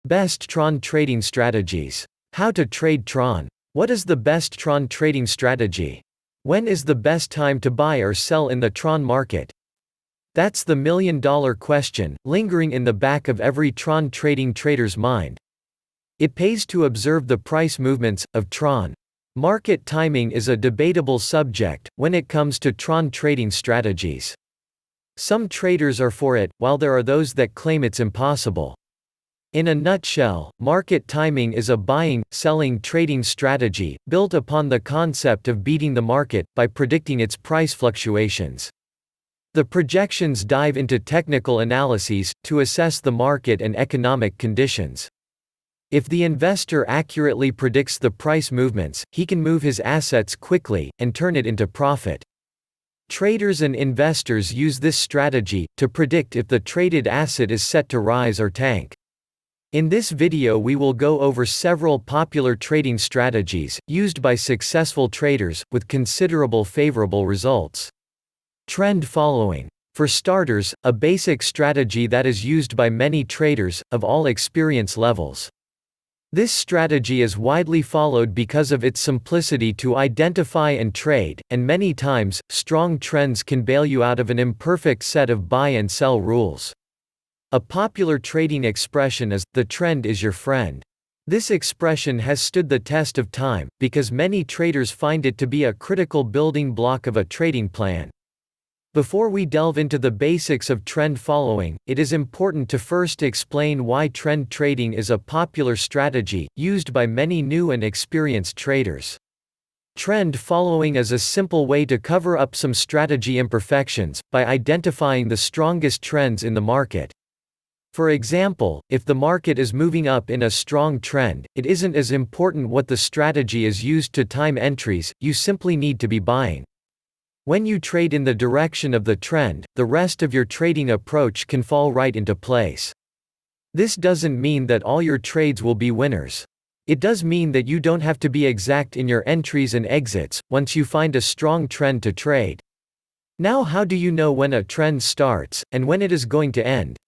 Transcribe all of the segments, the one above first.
Best Tron trading strategies. How to trade Tron. What is the best Tron trading strategy? When is the best time to buy or sell in the Tron market? That's the million-dollar question, lingering in the back of every Tron trading trader's mind. It pays to observe the price movements of Tron. Market timing is a debatable subject when it comes to Tron trading strategies. Some traders are for it, while there are those that claim it's impossible. In a nutshell, market timing is a buying, selling trading strategy, built upon the concept of beating the market, by predicting its price fluctuations. The projections dive into technical analyses, to assess the market and economic conditions. If the investor accurately predicts the price movements, he can move his assets quickly, and turn it into profit. Traders and investors use this strategy, to predict if the traded asset is set to rise or tank. In this video we will go over several popular trading strategies, used by successful traders, with considerable favorable results. Trend following. For starters, a basic strategy that is used by many traders, of all experience levels. This strategy is widely followed because of its simplicity to identify and trade, and many times, strong trends can bail you out of an imperfect set of buy and sell rules. A popular trading expression is, "The trend is your friend." This expression has stood the test of time, because many traders find it to be a critical building block of a trading plan. Before we delve into the basics of trend following, it is important to first explain why trend trading is a popular strategy, used by many new and experienced traders. Trend following is a simple way to cover up some strategy imperfections, by identifying the strongest trends in the market. For example, if the market is moving up in a strong trend, it isn't as important what the strategy is used to time entries, you simply need to be buying. When you trade in the direction of the trend, the rest of your trading approach can fall right into place. This doesn't mean that all your trades will be winners. It does mean that you don't have to be exact in your entries and exits, once you find a strong trend to trade. Now, how do you know when a trend starts, and when it is going to end?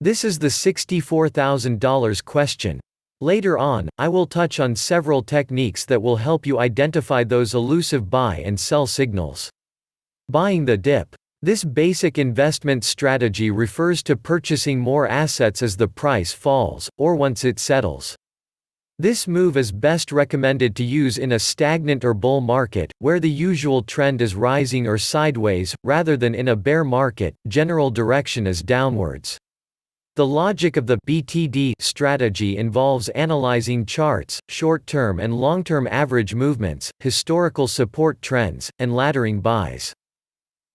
This is the $64,000 question. Later on, I will touch on several techniques that will help you identify those elusive buy and sell signals. Buying the dip. This basic investment strategy refers to purchasing more assets as the price falls, or once it settles. This move is best recommended to use in a stagnant or bull market, where the usual trend is rising or sideways, rather than in a bear market, general direction is downwards. The logic of the BTD strategy involves analyzing charts, short-term and long-term average movements, historical support trends, and laddering buys.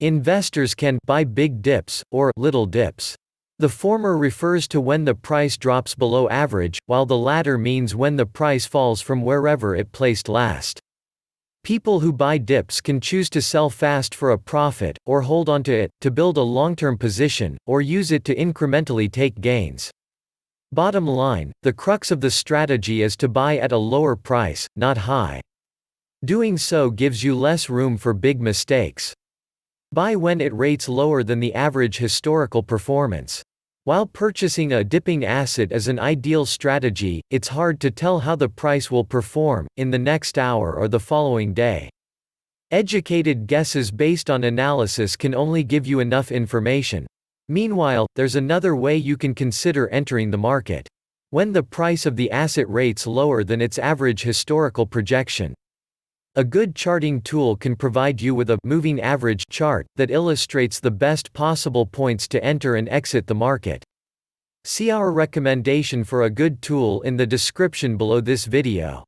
Investors can buy big dips, or little dips. The former refers to when the price drops below average, while the latter means when the price falls from wherever it placed last. People who buy dips can choose to sell fast for a profit, or hold onto it, to build a long-term position, or use it to incrementally take gains. Bottom line, the crux of the strategy is to buy at a lower price, not high. Doing so gives you less room for big mistakes. Buy when it rates lower than the average historical performance. While purchasing a dipping asset is an ideal strategy, it's hard to tell how the price will perform, in the next hour or the following day. Educated guesses based on analysis can only give you enough information. Meanwhile, there's another way you can consider entering the market. When the price of the asset rates lower than its average historical projection. A good charting tool can provide you with a moving average chart that illustrates the best possible points to enter and exit the market. See our recommendation for a good tool in the description below this video.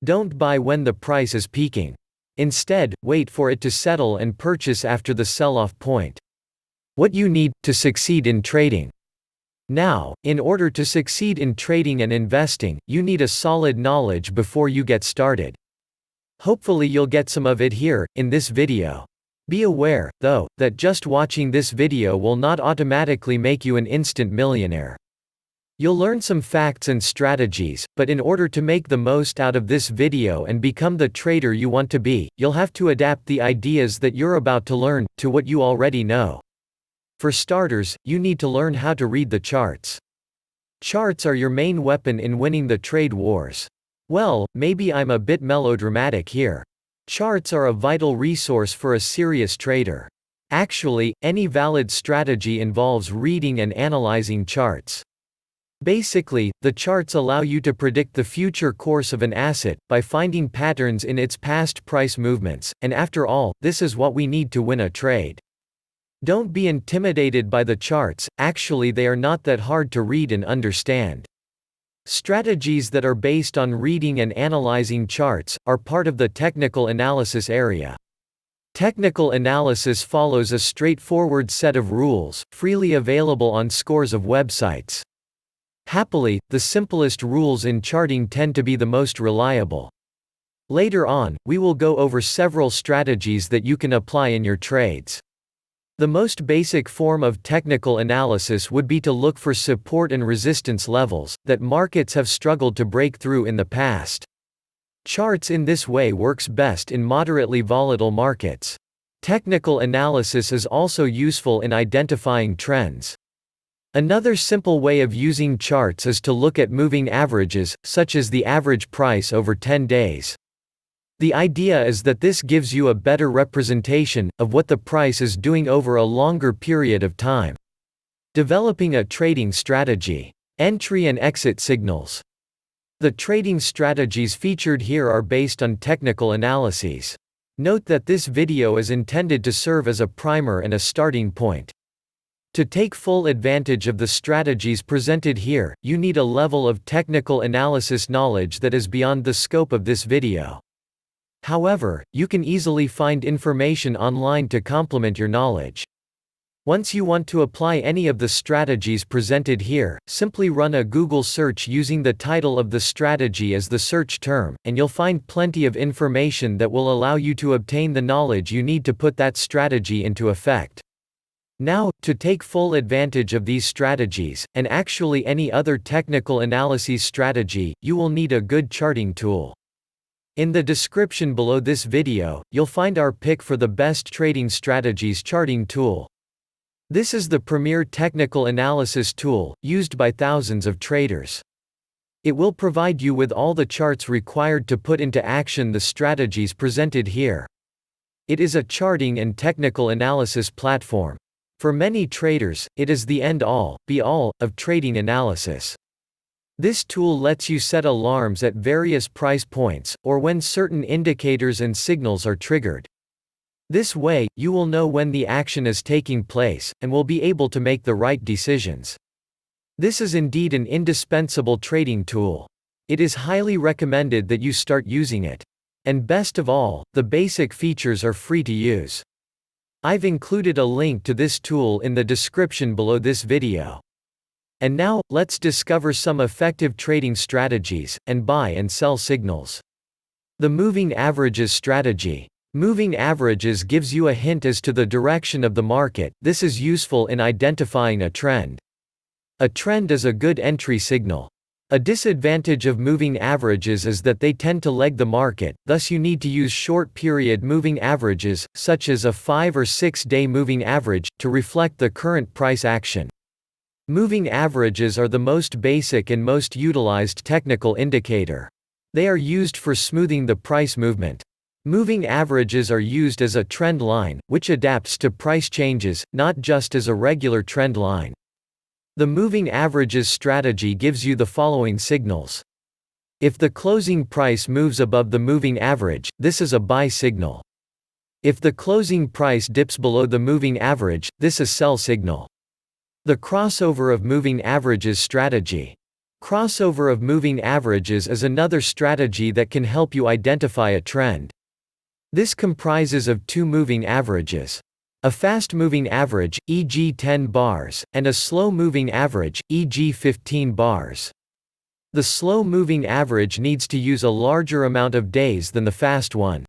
Don't buy when the price is peaking. Instead, wait for it to settle and purchase after the sell-off point. What you need to succeed in trading. Now, in order to succeed in trading and investing, you need a solid knowledge before you get started. Hopefully you'll get some of it here, in this video. Be aware, though, that just watching this video will not automatically make you an instant millionaire. You'll learn some facts and strategies, but in order to make the most out of this video and become the trader you want to be, you'll have to adapt the ideas that you're about to learn to what you already know. For starters, you need to learn how to read the charts. Charts are your main weapon in winning the trade wars. Well, maybe I'm a bit melodramatic here. Charts are a vital resource for a serious trader. Actually, any valid strategy involves reading and analyzing charts. Basically, the charts allow you to predict the future course of an asset by finding patterns in its past price movements, and after all, this is what we need to win a trade. Don't be intimidated by the charts, actually they are not that hard to read and understand. Strategies that are based on reading and analyzing charts are part of the technical analysis area. Technical analysis follows a straightforward set of rules, freely available on scores of websites. Happily, the simplest rules in charting tend to be the most reliable. Later on, we will go over several strategies that you can apply in your trades. The most basic form of technical analysis would be to look for support and resistance levels that markets have struggled to break through in the past. Charts in this way works best in moderately volatile markets. Technical analysis is also useful in identifying trends. Another simple way of using charts is to look at moving averages, such as the average price over 10 days. The idea is that this gives you a better representation of what the price is doing over a longer period of time. Developing a trading strategy. Entry and exit signals. The trading strategies featured here are based on technical analyses. Note that this video is intended to serve as a primer and a starting point. To take full advantage of the strategies presented here, you need a level of technical analysis knowledge that is beyond the scope of this video. However, you can easily find information online to complement your knowledge. Once you want to apply any of the strategies presented here, simply run a Google search using the title of the strategy as the search term, and you'll find plenty of information that will allow you to obtain the knowledge you need to put that strategy into effect. Now, to take full advantage of these strategies, and actually any other technical analysis strategy, you will need a good charting tool. In the description below this video, you'll find our pick for the best trading strategies charting tool. This is the premier technical analysis tool, used by thousands of traders. It will provide you with all the charts required to put into action the strategies presented here. It is a charting and technical analysis platform. For many traders, it is the end-all, be-all, of trading analysis. This tool lets you set alarms at various price points, or when certain indicators and signals are triggered. This way, you will know when the action is taking place, and will be able to make the right decisions. This is indeed an indispensable trading tool. It is highly recommended that you start using it. And best of all, the basic features are free to use. I've included a link to this tool in the description below this video. And now, let's discover some effective trading strategies, and buy and sell signals. The moving averages strategy. Moving averages gives you a hint as to the direction of the market. This is useful in identifying a trend. A trend is a good entry signal. A disadvantage of moving averages is that they tend to lag the market, thus you need to use short-period moving averages, such as a 5 or 6 day moving average, to reflect the current price action. Moving averages are the most basic and most utilized technical indicator. They are used for smoothing the price movement. Moving averages are used as a trend line, which adapts to price changes, not just as a regular trend line. The moving averages strategy gives you the following signals. If the closing price moves above the moving average, this is a buy signal. If the closing price dips below the moving average, this is sell signal. The crossover of moving averages strategy. Crossover of moving averages is another strategy that can help you identify a trend. This comprises of two moving averages. A fast-moving average, e.g. 10 bars, and a slow-moving average, e.g. 15 bars. The slow-moving average needs to use a larger amount of days than the fast one.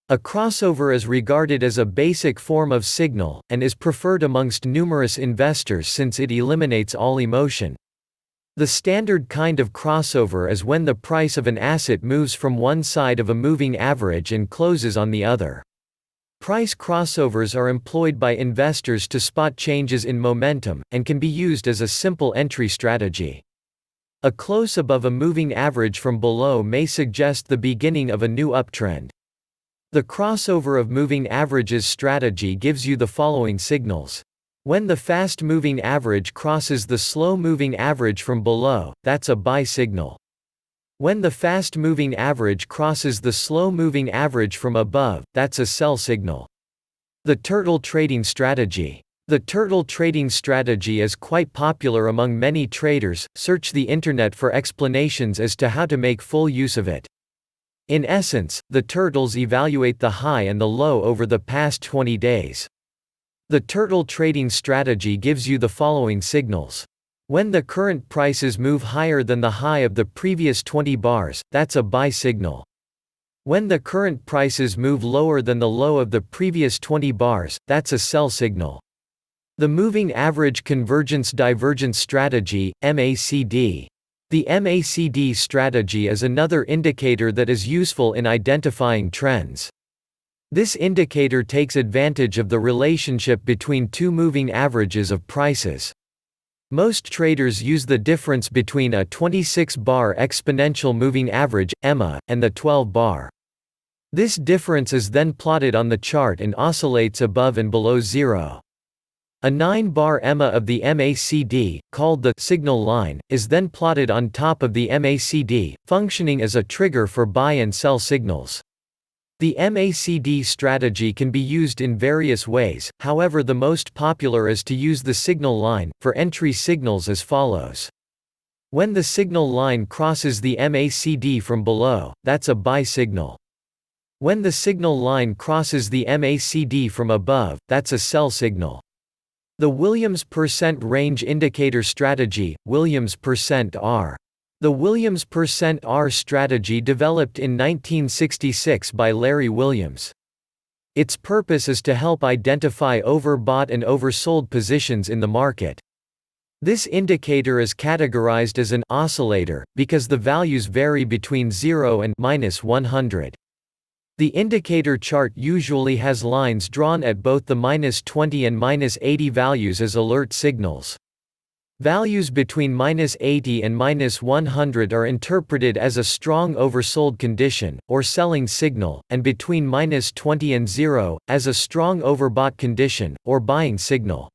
A crossover is regarded as a basic form of signal, and is preferred amongst numerous investors since it eliminates all emotion. The standard kind of crossover is when the price of an asset moves from one side of a moving average and closes on the other. Price crossovers are employed by investors to spot changes in momentum, and can be used as a simple entry strategy. A close above a moving average from below may suggest the beginning of a new uptrend. The crossover of moving averages strategy gives you the following signals. When the fast-moving average crosses the slow-moving average from below, that's a buy signal. When the fast-moving average crosses the slow-moving average from above, that's a sell signal. The turtle trading strategy. The turtle trading strategy is quite popular among many traders. Search the internet for explanations as to how to make full use of it. In essence, the turtles evaluate the high and the low over the past 20 days. The turtle trading strategy gives you the following signals. When the current prices move higher than the high of the previous 20 bars, that's a buy signal. When the current prices move lower than the low of the previous 20 bars, that's a sell signal. The moving average convergence divergence strategy, MACD. The MACD strategy is another indicator that is useful in identifying trends. This indicator takes advantage of the relationship between two moving averages of prices. Most traders use the difference between a 26-bar exponential moving average, EMA, and the 12-bar. This difference is then plotted on the chart and oscillates above and below zero. A 9-bar EMA of the MACD, called the signal line, is then plotted on top of the MACD, functioning as a trigger for buy and sell signals. The MACD strategy can be used in various ways, however the most popular is to use the signal line, for entry signals as follows. When the signal line crosses the MACD from below, that's a buy signal. When the signal line crosses the MACD from above, that's a sell signal. The Williams percent range indicator strategy, Williams percent R. The Williams percent R strategy developed in 1966 by Larry Williams. Its purpose is to help identify overbought and oversold positions in the market. This indicator is categorized as an oscillator, because the values vary between 0 and -100. The indicator chart usually has lines drawn at both the -20 and -80 values as alert signals. Values between -80 and -100 are interpreted as a strong oversold condition, or selling signal, and between -20 and 0, as a strong overbought condition, or buying signal.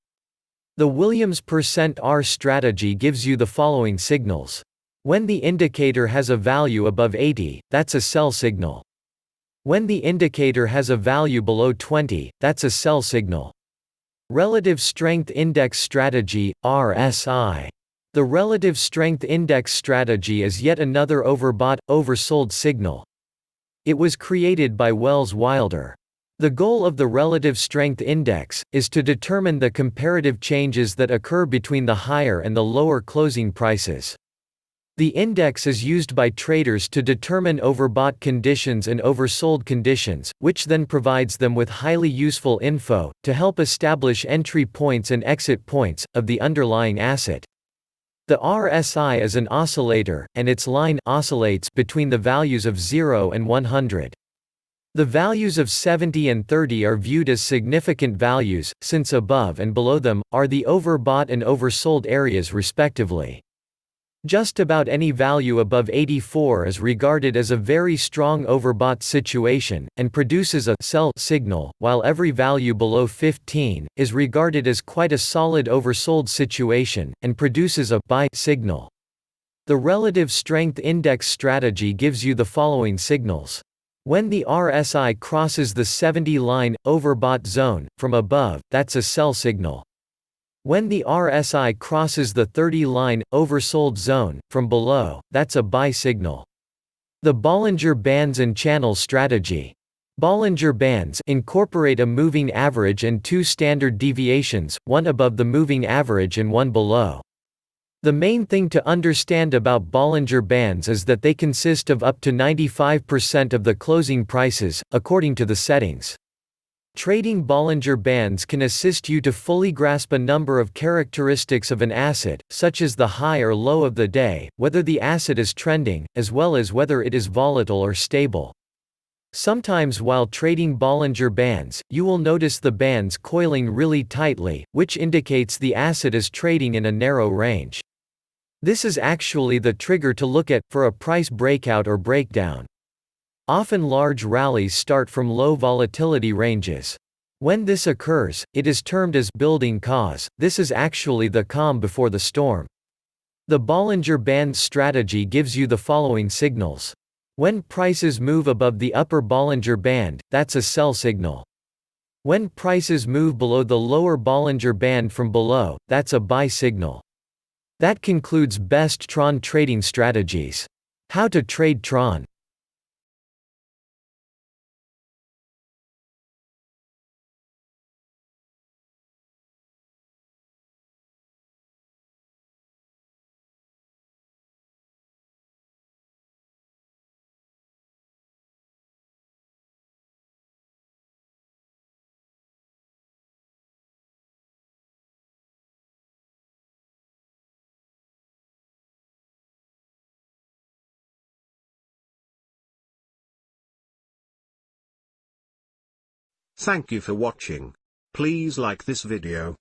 The Williams percent R strategy gives you the following signals. When the indicator has a value above 80, that's a sell signal. When the indicator has a value below 20, that's a sell signal. Relative Strength Index Strategy, RSI. The Relative Strength Index strategy is yet another overbought, oversold signal. It was created by Wells Wilder. The goal of the Relative Strength Index is to determine the comparative changes that occur between the higher and the lower closing prices. The index is used by traders to determine overbought conditions and oversold conditions, which then provides them with highly useful info to help establish entry points and exit points of the underlying asset. The RSI is an oscillator, and its line oscillates between the values of 0 and 100. The values of 70 and 30 are viewed as significant values, since above and below them are the overbought and oversold areas respectively. Just about any value above 84 is regarded as a very strong overbought situation, and produces a sell signal, while every value below 15 is regarded as quite a solid oversold situation, and produces a buy signal. The Relative Strength Index strategy gives you the following signals. When the RSI crosses the 70-line overbought zone from above, that's a sell signal. When the RSI crosses the 30-line oversold zone from below, that's a buy signal. The Bollinger Bands and Channel strategy. Bollinger Bands incorporate a moving average and two standard deviations, one above the moving average and one below. The main thing to understand about Bollinger Bands is that they consist of up to 95% of the closing prices, according to the settings. Trading Bollinger Bands can assist you to fully grasp a number of characteristics of an asset, such as the high or low of the day, whether the asset is trending, as well as whether it is volatile or stable. Sometimes while trading Bollinger Bands, you will notice the bands coiling really tightly, which indicates the asset is trading in a narrow range. This is actually the trigger to look at, for a price breakout or breakdown. Often large rallies start from low volatility ranges. When this occurs, it is termed as building cause. This is actually the calm before the storm. The Bollinger Bands strategy gives you the following signals. When prices move above the upper Bollinger Band, that's a sell signal. When prices move below the lower Bollinger Band from below, that's a buy signal. That concludes best Tron trading strategies. How to trade Tron. Thank you for watching. Please like this video.